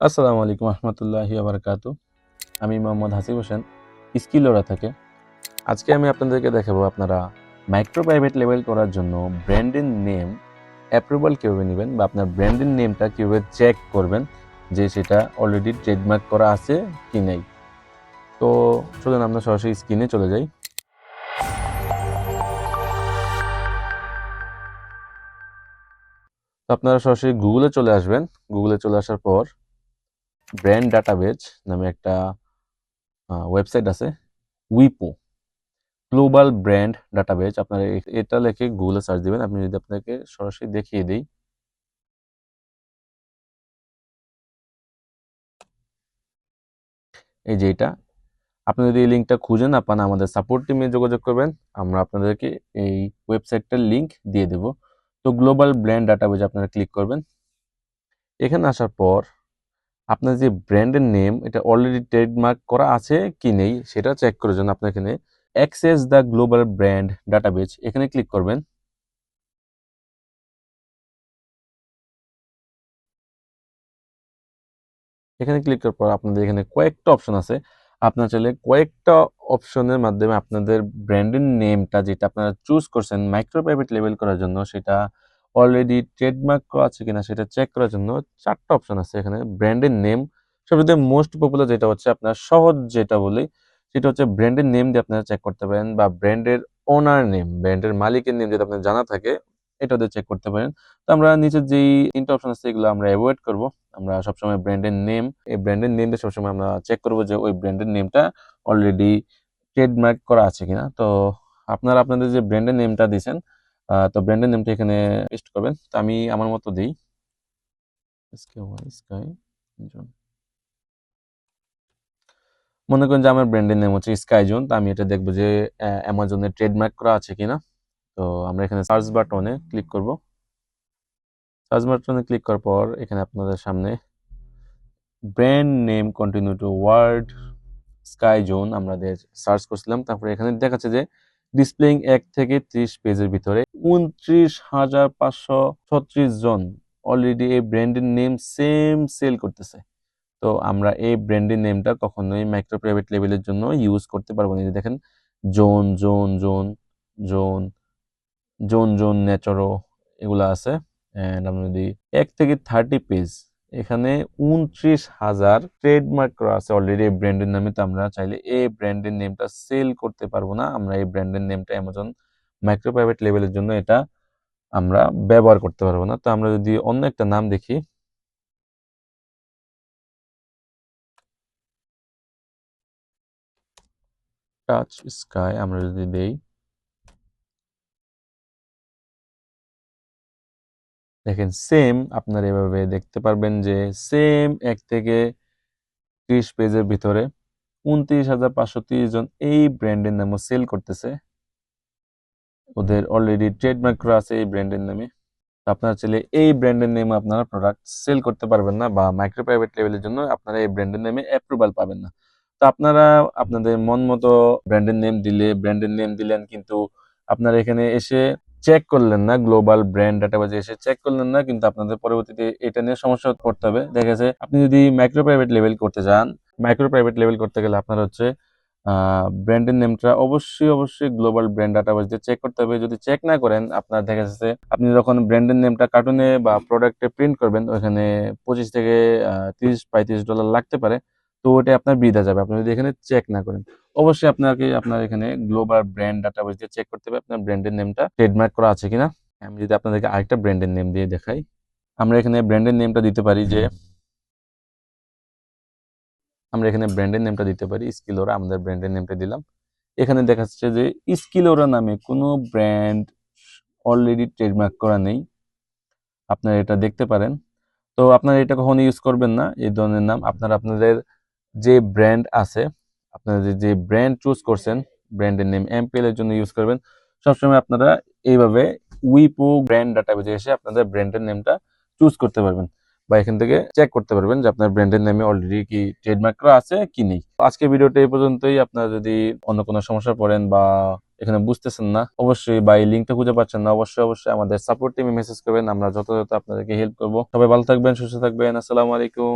আসসালামু আলাইকুম রহমতুল্লাহি বারাকাতু। আমি মোহাম্মদ হাসিব হোসেন, স্কিলোরা থেকে। আজকে আমি আপনাদেরকে দেখাবো আপনারা মাইক্রো প্রাইভেট লেভেল করার জন্য ব্র্যান্ডের নেম অ্যাপ্রুভাল কীভাবে নেবেন বা আপনার ব্র্যান্ডের নেমটা কীভাবে চেক করবেন যে সেটা অলরেডি ট্রেডমার্ক করা আছে কি নেই। তো চলুন আমরা সরাসরি স্ক্রিনে চলে যাই। তো আপনারা সরাসরি গুগলে চলে আসবেন। গুগলে চলে আসার পর ব্র্যান্ড ডাটাবেজ নামে একটা ওয়েবসাইট আছে, উইপো গ্লোবাল ব্র্যান্ড ডাটাবেজ। আপনারা এটা লিখে গুগলে সার্চ দিবেন। আমি যদি আপনাকে সরাসরি দেখিয়ে দিই, এই যে এটা, আপনি যদি এই লিঙ্কটা খুঁজে না পান আমাদের সাপোর্ট টিমে যোগাযোগ করবেন, আমরা আপনাদেরকে এই ওয়েবসাইটটার লিঙ্ক দিয়ে দেব। তো গ্লোবাল ব্র্যান্ড ডাটাবেজ আপনারা ক্লিক করবেন। এখানে আসার পর আপনার যে ব্র্যান্ডের নেম এটা অলরেডি ট্রেডমার্ক করা আছে কি নেই সেটা চেক করার জন্য আপনার এখানে access the global brand database এখানে ক্লিক করবেন। এখানে ক্লিক করার পর আপনাদের এখানে কয়েকটা অপশন আছে। আপনার চাইলে কয়েকটা অপশনের মাধ্যমে আপনাদের ব্র্যান্ডের নেমটা যেটা আপনারা চুজ করছেন মাইক্রো প্রাইভেট লেভেল করার জন্য সেটা অলরেডি ট্রেডমার্ক করা আছে কিনা সেটা চেক করার জন্য 4টা অপশন আছে এখানে। ব্র্যান্ডের নেম সবচেয়ে মোস্ট পপুলার যেটা হচ্ছে আপনার সহজ যেটা বলি সেটা হচ্ছে ব্র্যান্ডের নেম দিয়ে আপনারা চেক করতে পারেন, বা ব্র্যান্ডের ওনার নেম, ব্র্যান্ডের মালিকের নেম যদি আপনার জানা থাকে এটা দিয়ে চেক করতে পারেন। তো আমরা নিচের যেই 3টা অপশন আছে এগুলো আমরা অ্যাভয়েড করব। আমরা সবসময় ব্র্যান্ডের নেম, এই ব্র্যান্ডের নেমটা সবসময় আমরা চেক করব যে ওই ব্র্যান্ডের নেমটা অলরেডি ট্রেডমার্ক করা আছে কিনা। তো আপনারা আপনাদের যে ব্র্যান্ডের নেমটা দিয়েছেন, তো ব্র্যান্ডের নেমটা এখানে পেস্ট করবেন। তো আমি আমার মতো দিই, স্কাই জোন। মনে করেন যে আমার ব্র্যান্ডের নেম হচ্ছে স্কাই জোন, তো আমি এটা দেখবো যে অ্যামাজনে ট্রেডমার্ক করা আছে কিনা। তো আমরা এখানে সার্চ বাটনে ক্লিক করব। সার্চ বাটনে ক্লিক করার পর এখানে আপনাদের সামনে brand name continue to word sky zone আমরা সার্চ করছিলাম। তারপরে এখানে দেখাচ্ছে যে ডিসপ্লেইং 1 থেকে 30 পেজের ভিতরে 29,536 জন অলরেডি এই ব্র্যান্ডের নেম সেম সেল করতেছে। তো আমরা এই ব্র্যান্ডের নেমটা কখনোই মাইক্রো প্রাইভেট লেভেলের জন্য ইউজ করতে পারবো না। দেখেন zone zone zone zone zone zone নেচারো এগুলো আছে। অ্যান্ড আমরা যদি 1 থেকে 30 পেজ, এখানে 29,000 ট্রেডমার্ক করা আছে অলরেডি এই ব্র্যান্ডের নামে। তো আমরা চাইলে এই ব্র্যান্ডের নেমটা সেল করতে পারবো না। আমরা এই ব্র্যান্ডের নেমটা অ্যামাজন মাইক্রো প্রাইভেট লেভেলের জন্য এটা আমরা ব্যবহার করতে পারবো না। তো আমরা যদি অন্য একটা নাম দেখি, টাচ স্কাই আমরা যদি দেই, দেখেন সেম আপনারা এভাবে দেখতে পারবেন যে সেম 1 থেকে 30 পেজের ভিতরে 29,530 জন এই ব্র্যান্ডের নামে সেল করতেছে। ওদের অলরেডি ট্রেডমার্ক করা আছে এই ব্র্যান্ডের নামে। আপনারা চাইলে এই ব্র্যান্ডের নেমে আপনারা প্রোডাক্ট সেল করতে পারবেন না, বা মাইক্রো প্রাইভেট লেভেলের জন্য আপনারা এই ব্র্যান্ডের নেমে অ্যাপ্রুভাল পাবেন না। তো আপনারা আপনাদের মন মতো ব্র্যান্ডের নেম দিলেন, কিন্তু আপনারা এখানে এসে চেক করলেন না, গ্লোবাল ব্র্যান্ড ডাটাবেজে এসে চেক করলেন না, কিন্তু আপনাদের পরবর্তীতে এটা নিয়ে সমস্যা পড়তে হবে। দেখা যাচ্ছে আপনি যদি মাইক্রো প্রাইভেট লেভেল করতে চান, মাইক্রো প্রাইভেট লেভেল করতে গেলে আপনার হচ্ছে ব্র্যান্ডের নেমটা অবশ্যই গ্লোবাল ব্র্যান্ড ডাটাবেস দিয়ে চেক করতে হবে। যদি চেক না করেন আপনার দেখা যাচ্ছে আপনি যখন ব্র্যান্ডের নেমটা কার্টুনে বা প্রোডাক্টে প্রিন্ট করবেন ওখানে 25 থেকে 30-35 ডলার লাগতে পারে। তো ওটা আপনার বৃথা যাবে আপনি যদি এখানে চেক না করেন। অবশ্যই আপনার এখানে গ্লোবাল ব্র্যান্ড ডাটাবেস দিয়ে চেক করতে হবে আপনার ব্র্যান্ডের নেমটা ট্রেডমার্ক করা আছে কিনা। আমি যদি আপনাদেরকে আরেকটা ব্র্যান্ডের নেম দিয়ে দেখাই, আমরা এখানে ব্র্যান্ডের নেমটা দিতে পারি যে আমরা এখানে ব্র্যান্ডের নেমটা দিতে পারি স্কিলোরা। আমাদের ব্র্যান্ডের নেমটা দিলাম। এখানে দেখাচ্ছে যে স্কিলোরা নামে কোনো ব্র্যান্ড অলরেডি ট্রেডমার্ক করা নেই, আপনারা এটা দেখতে পারেন। তো আপনারা এটা কখনো ইউজ করবেন না এই ধরনের নাম। আপনারা আপনাদের যে ব্র্যান্ড আছে, আপনারা যে ব্র্যান্ড চুজ করছেন ব্র্যান্ডের নেম এমপিএল এর জন্য ইউজ করবেন। সবসময় আপনারা এইভাবে উইপো ব্র্যান্ড ডাটাবেজে এসে আপনাদের ব্র্যান্ডের নেমটা চুজ করতে পারবেন, বা এখান থেকে চেক করতে পারবেন যে আপনার ব্র্যান্ডের নেমে অলরেডি কি ট্রেডমার্ক করা আছে কি নেই। আজকে ভিডিওটা এই পর্যন্তই। আপনারা যদি অন্য কোনো সমস্যা পড়েন বা এখানে বুঝতেছেন না অবশ্যই, বা এই লিঙ্কটা খুঁজে পাচ্ছেন না অবশ্যই আমাদের সাপোর্ট টিমে মেসেজ করবেন, আমরা যথাযথ আপনাদেরকে হেল্প করবো। সবাই ভালো থাকবেন, সুস্থ থাকবেন। আসসালামু আলাইকুম।